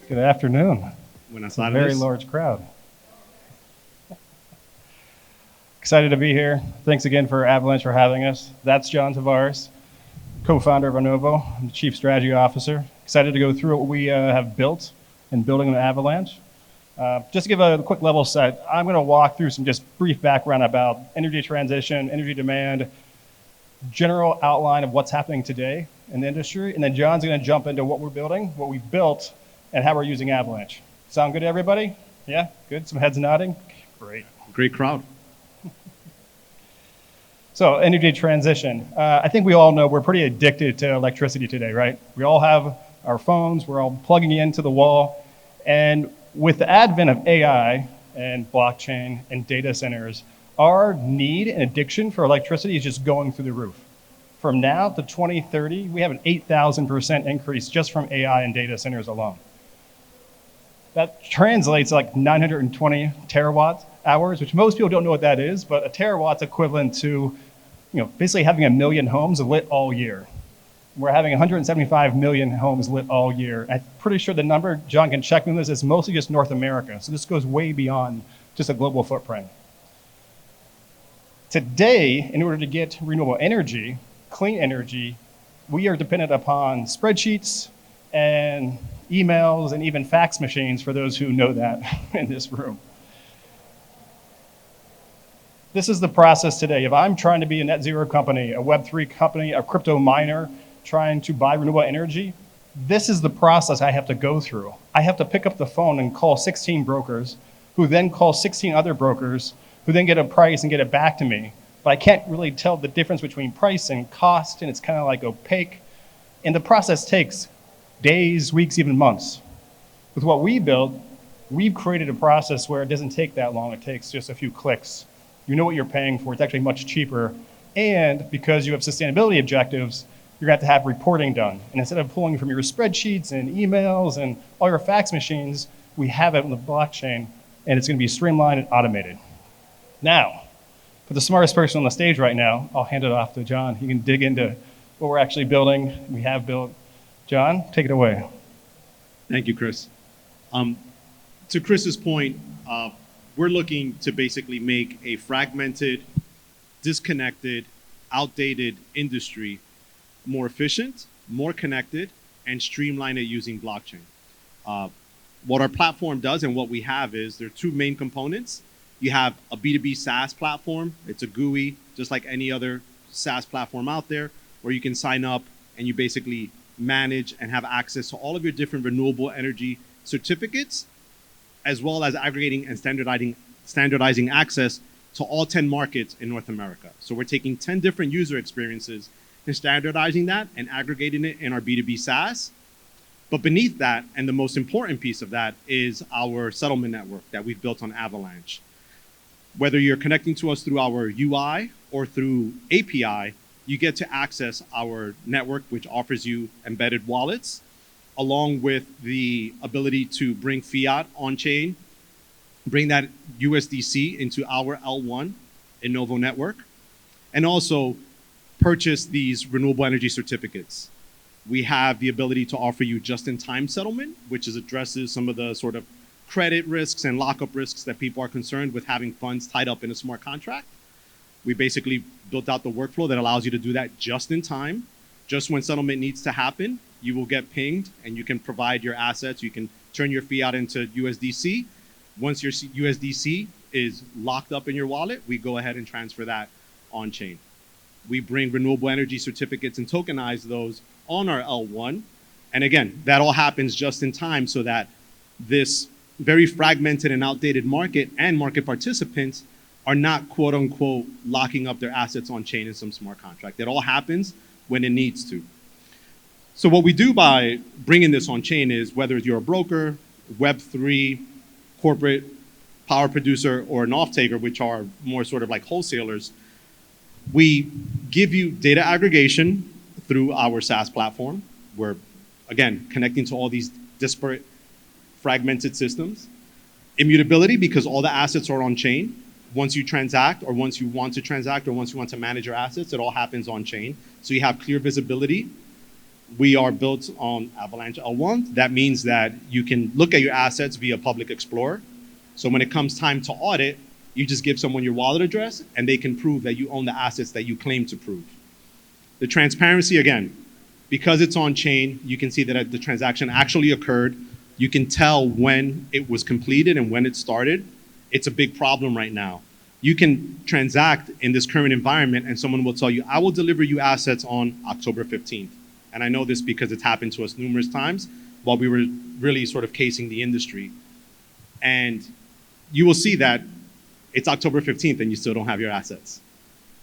Good afternoon. Buenas It's a very tardes. large crowd. Excited to be here. Thanks again for Avalanche for having us. That's John Tavares, co-founder of Innovo. I'm the Chief Strategy Officer. Excited to go through what we have built and building an Avalanche. Just to give a quick level set, I'm going to walk through some just brief background about energy transition, energy demand, general outline of what's happening today in the industry, and then John's going to jump into what we're building, what we've built, and how we're using Avalanche. Sound good to everybody? Yeah? Good? Some heads nodding? Great. Great crowd. So energy transition. I think we all know we're pretty addicted to electricity today, right? We all have our phones, we're all plugging into the wall, and with the advent of AI and blockchain and data centers, our need and addiction for electricity is just going through the roof. From now to 2030, we have an 8,000% increase just from AI and data centers alone. That translates to like 920 terawatt hours, which most people don't know what that is, but a terawatt's equivalent to, basically having 1 million homes lit all year. We're having 175 million homes lit all year. I'm pretty sure the number, John can check me on this, is mostly just North America. So this goes way beyond just a global footprint. Today, in order to get renewable energy, clean energy, we are dependent upon spreadsheets and emails and even fax machines for those who know that in this room. This is the process today. If I'm trying to be a net zero company, a Web3 company, a crypto miner, trying to buy renewable energy, this is the process I have to go through. I have to pick up the phone and call 16 brokers, who then call 16 other brokers, who then get a price and get it back to me. But I can't really tell the difference between price and cost, and it's kind of like opaque. And the process takes days, weeks, even months. With what we built, we've created a process where it doesn't take that long. It takes just a few clicks. You know what you're paying for. It's actually much cheaper. And because you have sustainability objectives, you're going to have reporting done. And instead of pulling from your spreadsheets and emails and all your fax machines, we have it on the blockchain, and it's going to be streamlined and automated. Now, for the smartest person on the stage right now, I'll hand it off to John. He can dig into what we're actually building, we have built. John, take it away. Thank you, Chris. To Chris's point, we're looking to basically make a fragmented, disconnected, outdated industry more efficient, more connected, and streamline it using blockchain. What our platform does and what we have is there are two main components. You have a B2B SaaS platform. It's a GUI, just like any other SaaS platform out there, where you can sign up and you basically manage and have access to all of your different renewable energy certificates, as well as aggregating and standardizing access to all 10 markets in North America. So we're taking 10 different user experiences and standardizing that and aggregating it in our B2B SaaS. But beneath that, and the most important piece of that, is our settlement network that we've built on Avalanche. Whether you're connecting to us through our UI or through API, you get to access our network, which offers you embedded wallets, along with the ability to bring fiat on-chain, bring that USDC into our L1 Innovo network, and also purchase these renewable energy certificates. We have the ability to offer you just-in-time settlement, which addresses some of the sort of credit risks and lockup risks that people are concerned with having funds tied up in a smart contract. We basically built out the workflow that allows you to do that just in time. Just when settlement needs to happen, you will get pinged and you can provide your assets. You can turn your fiat into USDC. Once your USDC is locked up in your wallet, we go ahead and transfer that on chain. We bring renewable energy certificates and tokenize those on our L1. And again, that all happens just in time so that this very fragmented and outdated market and market participants are not, quote unquote, locking up their assets on chain in some smart contract. It all happens when it needs to. So what we do by bringing this on chain is, whether you're a broker, Web3, corporate power producer, or an off-taker, which are more sort of like wholesalers, we give you data aggregation through our SaaS platform. We're, again, connecting to all these disparate, fragmented systems. Immutability, because all the assets are on chain. Once you transact, or once you want to transact, or once you want to manage your assets, it all happens on chain. So you have clear visibility. We are built on Avalanche L1. That means that you can look at your assets via Public Explorer. So when it comes time to audit, you just give someone your wallet address and they can prove that you own the assets that you claim to prove. The transparency, again, because it's on chain, you can see that the transaction actually occurred. You can tell when it was completed and when it started. It's a big problem right now. You can transact in this current environment and someone will tell you, I will deliver you assets on October 15th. And I know this because it's happened to us numerous times while we were really sort of casing the industry. And you will see that it's October 15th and you still don't have your assets.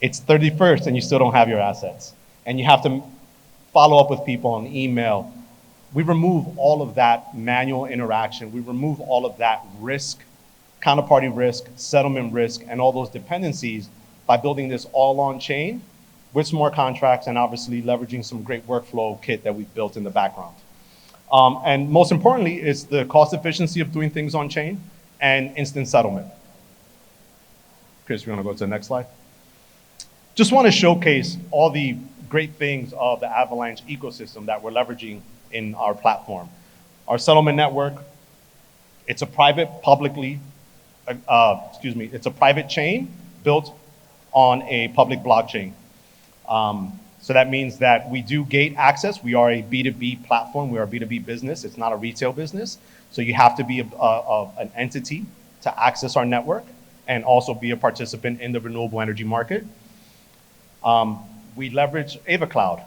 It's 31st and you still don't have your assets. And you have to follow up with people on email. We remove all of that manual interaction. We remove all of that risk, counterparty risk, settlement risk, and all those dependencies by building this all on chain with smart contracts and obviously leveraging some great workflow kit that we've built in the background. And most importantly, it's the cost efficiency of doing things on chain and instant settlement. Chris, you want to go to the next slide? Just want to showcase all the great things of the Avalanche ecosystem that we're leveraging in our platform. Our settlement network, it's a private it's a private chain built on a public blockchain. So that means that we do gate access. We are a B2B platform. We are a B2B business. It's not a retail business. So you have to be an entity to access our network and also be a participant in the renewable energy market. We leverage AvaCloud,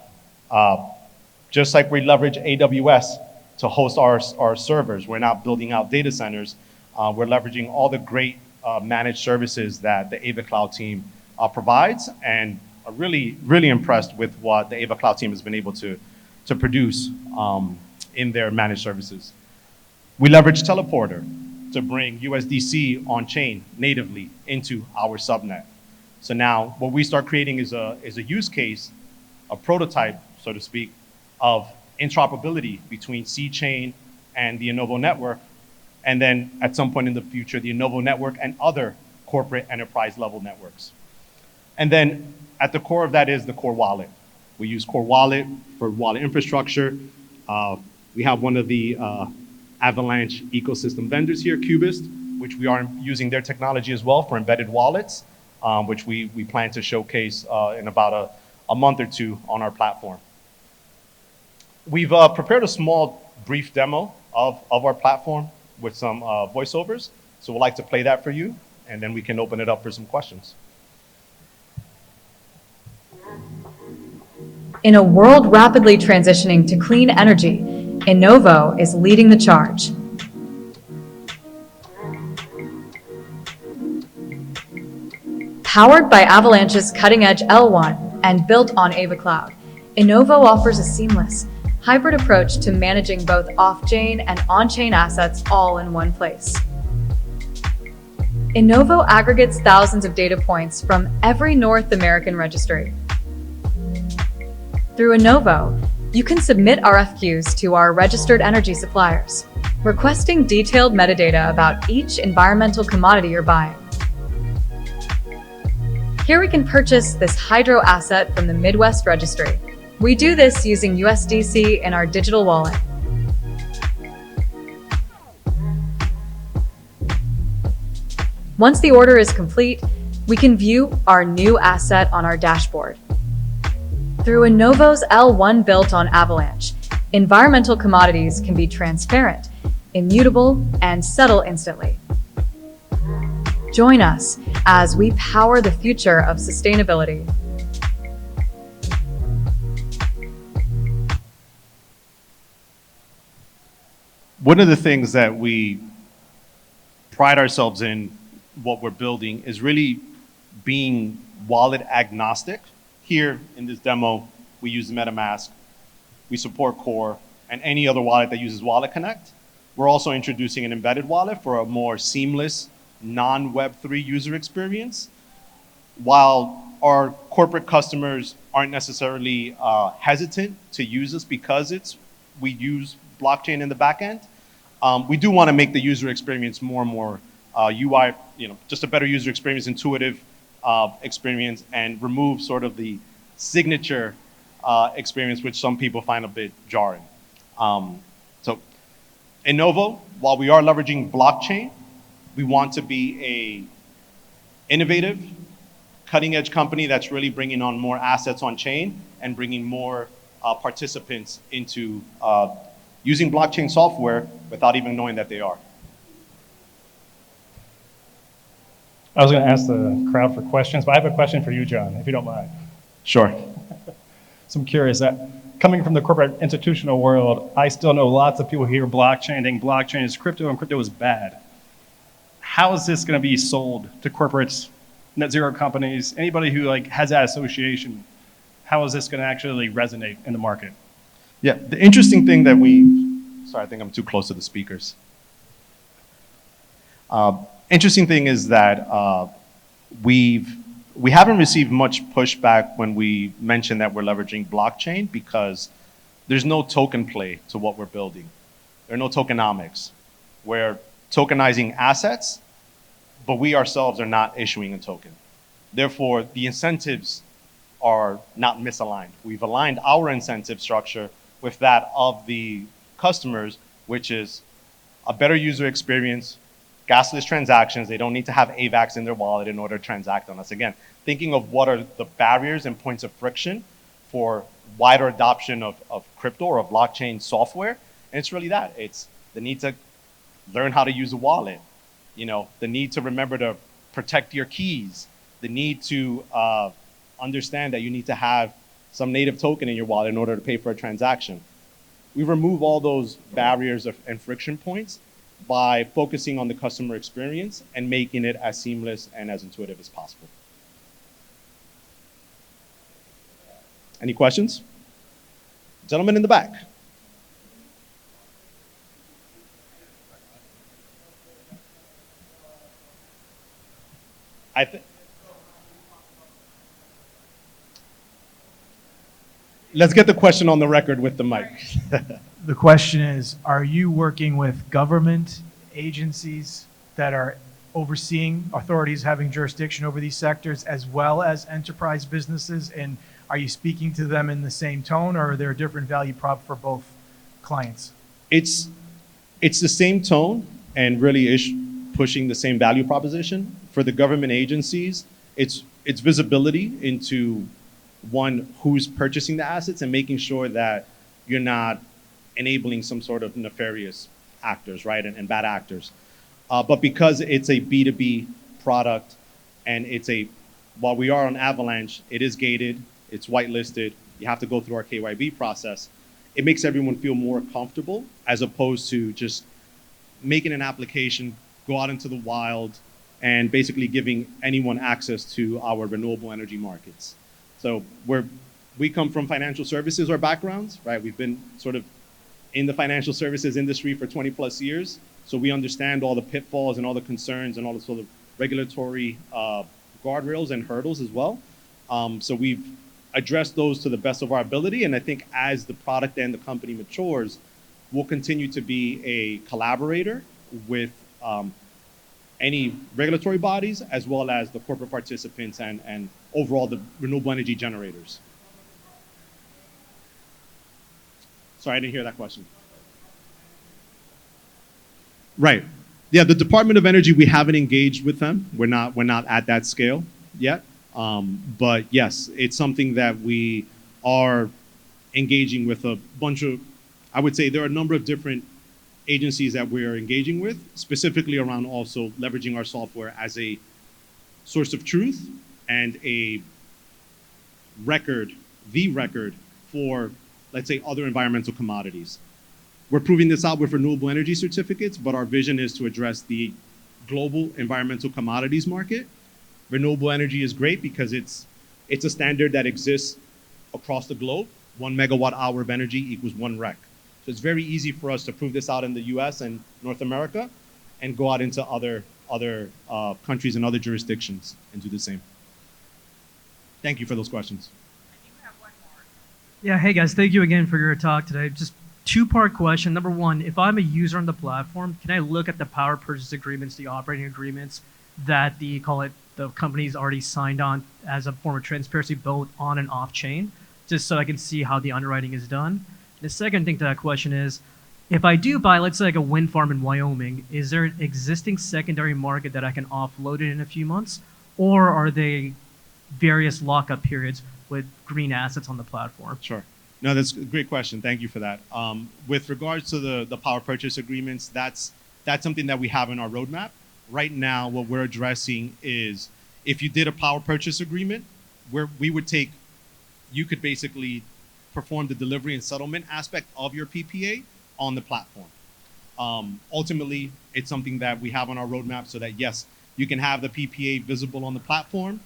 just like we leverage AWS to host our servers. We're not building out data centers. We're leveraging all the great managed services that the AvaCloud team provides, and are really, really impressed with what the AvaCloud team has been able to produce in their managed services. We leverage Teleporter to bring USDC on chain natively into our subnet. So now what we start creating is a use case, a prototype, so to speak, of interoperability between C-Chain and the Innovo network, and then at some point in the future, the Innovo network and other corporate enterprise level networks. And then at the core of that is the Core Wallet. We use Core Wallet for wallet infrastructure. We have one of the Avalanche ecosystem vendors here, Cubist, which we are using their technology as well for embedded wallets, which we plan to showcase in about a month or two on our platform. We've prepared a small brief demo of our platform with some voiceovers. So we'd like to play that for you, and then we can open it up for some questions. In a world rapidly transitioning to clean energy, Innovo is leading the charge. Powered by Avalanche's cutting-edge L1 and built on AvaCloud, Innovo offers a seamless, hybrid approach to managing both off-chain and on-chain assets all in one place. Innovo aggregates thousands of data points from every North American registry. Through Innovo, you can submit RFQs to our registered energy suppliers, requesting detailed metadata about each environmental commodity you're buying. Here we can purchase this hydro asset from the Midwest Registry. We do this using USDC in our digital wallet. Once the order is complete, we can view our new asset on our dashboard. Through Innovo's L1 built on Avalanche, environmental commodities can be transparent, immutable, and settle instantly. Join us as we power the future of sustainability. One of the things that we pride ourselves in, what we're building, is really being wallet agnostic. Here in this demo, we use MetaMask, we support Core, and any other wallet that uses Wallet Connect. We're also introducing an embedded wallet for a more seamless, non-Web3 user experience. While our corporate customers aren't necessarily hesitant to use us because we use blockchain in the back end, we do want to make the user experience more and more UI, just a better user experience, intuitive experience, and remove sort of the signature experience, which some people find a bit jarring. So Innovo, while we are leveraging blockchain, we want to be a innovative, cutting edge company that's really bringing on more assets on chain and bringing more participants into using blockchain software without even knowing that they are. I was going to ask the crowd for questions, but I have a question for you, John, if you don't mind. Sure. So I'm curious, coming from the corporate institutional world, I still know lots of people hear blockchain, think blockchain is crypto and crypto is bad. How is this going to be sold to corporates, net zero companies, anybody who has that association? How is this going to actually resonate in the market? Yeah, the interesting thing that sorry, I think I'm too close to the speakers. Interesting thing is that we haven't received much pushback when we mention that we're leveraging blockchain because there's no token play to what we're building. There are no tokenomics. We're tokenizing assets, but we ourselves are not issuing a token. Therefore, the incentives are not misaligned. We've aligned our incentive structure with that of the customers, which is a better user experience, gasless transactions. They don't need to have AVAX in their wallet in order to transact on us. Again, thinking of what are the barriers and points of friction for wider adoption of crypto or of blockchain software. And it's really that. It's the need to learn how to use a wallet, the need to remember to protect your keys, the need to understand that you need to have some native token in your wallet in order to pay for a transaction. We remove all those barriers and friction points by focusing on the customer experience and making it as seamless and as intuitive as possible. Any questions? Gentleman in the back. Let's get the question on the record with the mic. The question is, are you working with government agencies that are overseeing authorities having jurisdiction over these sectors as well as enterprise businesses? And are you speaking to them in the same tone, or are there a different value prop for both clients? It's the same tone and really pushing the same value proposition. For the government agencies, it's visibility into one, who's purchasing the assets and making sure that you're not enabling some sort of nefarious actors, right, and bad actors. But because it's a B2B product and while we are on Avalanche, it is gated, it's whitelisted, you have to go through our KYB process, it makes everyone feel more comfortable as opposed to just making an application, go out into the wild, and basically giving anyone access to our renewable energy markets. So we come from financial services or backgrounds, right? We've been sort of in the financial services industry for 20 plus years. So we understand all the pitfalls and all the concerns and all the sort of regulatory guardrails and hurdles as well. So we've addressed those to the best of our ability. And I think as the product and the company matures, we'll continue to be a collaborator with any regulatory bodies, as well as the corporate participants and overall the renewable energy generators. Sorry, I didn't hear that question. Right. Yeah, the Department of Energy, we haven't engaged with them. We're not at that scale yet. But yes, it's something that we are engaging with a bunch of, I would say there are a number of different agencies that we are engaging with, specifically around also leveraging our software as a source of truth and a record, the record for, let's say, other environmental commodities. We're proving this out with renewable energy certificates, but our vision is to address the global environmental commodities market. Renewable energy is great because it's a standard that exists across the globe. 1 megawatt hour of energy equals 1 REC. So it's very easy for us to prove this out in the US and North America and go out into other countries and other jurisdictions and do the same. Thank you for those questions. Yeah, hey guys, thank you again for your talk today. Just two-part question. Number one, if I'm a user on the platform, can I look at the power purchase agreements, the operating agreements that the company's already signed on as a form of transparency both on and off chain? just so I can see how the underwriting is done. The second thing to that question is, if I do buy, let's say, like a wind farm in Wyoming, is there an existing secondary market that I can offload it in a few months? Or are they various lockup periods with green assets on the platform? Sure. No, that's a great question. Thank you for that. With regards to the power purchase agreements, that's something that we have in our roadmap. Right now, what we're addressing is if you did a power purchase agreement, where you could basically perform the delivery and settlement aspect of your PPA on the platform. Ultimately, it's something that we have on our roadmap so that, yes, you can have the PPA visible on the platform.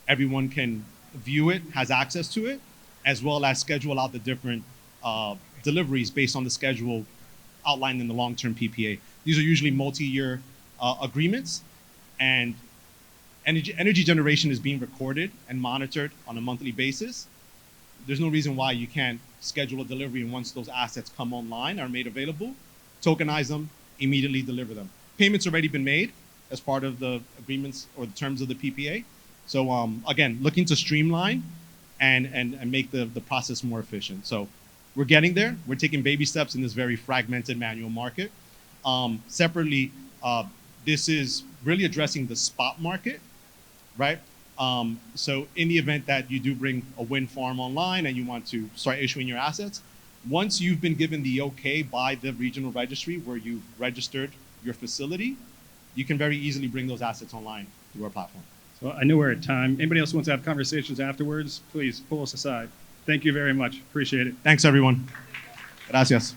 Everyone can view it, has access to it, as well as schedule out the different deliveries based on the schedule outlined in the long-term PPA. These are usually multi-year agreements, and energy generation is being recorded and monitored on a monthly basis. There's no reason why you can't schedule a delivery, and once those assets come online, are made available, tokenize them, immediately deliver them. Payments already been made as part of the agreements or the terms of the PPA. So again, looking to streamline and make the process more efficient. So we're getting there. We're taking baby steps in this very fragmented manual market. Separately, this is really addressing the spot market, right? So in the event that you do bring a wind farm online and you want to start issuing your assets, once you've been given the okay by the regional registry where you've registered your facility, you can very easily bring those assets online through our platform. So I know we're at time. Anybody else wants to have conversations afterwards, please pull us aside. Thank you very much. Appreciate it. Thanks, everyone. Gracias.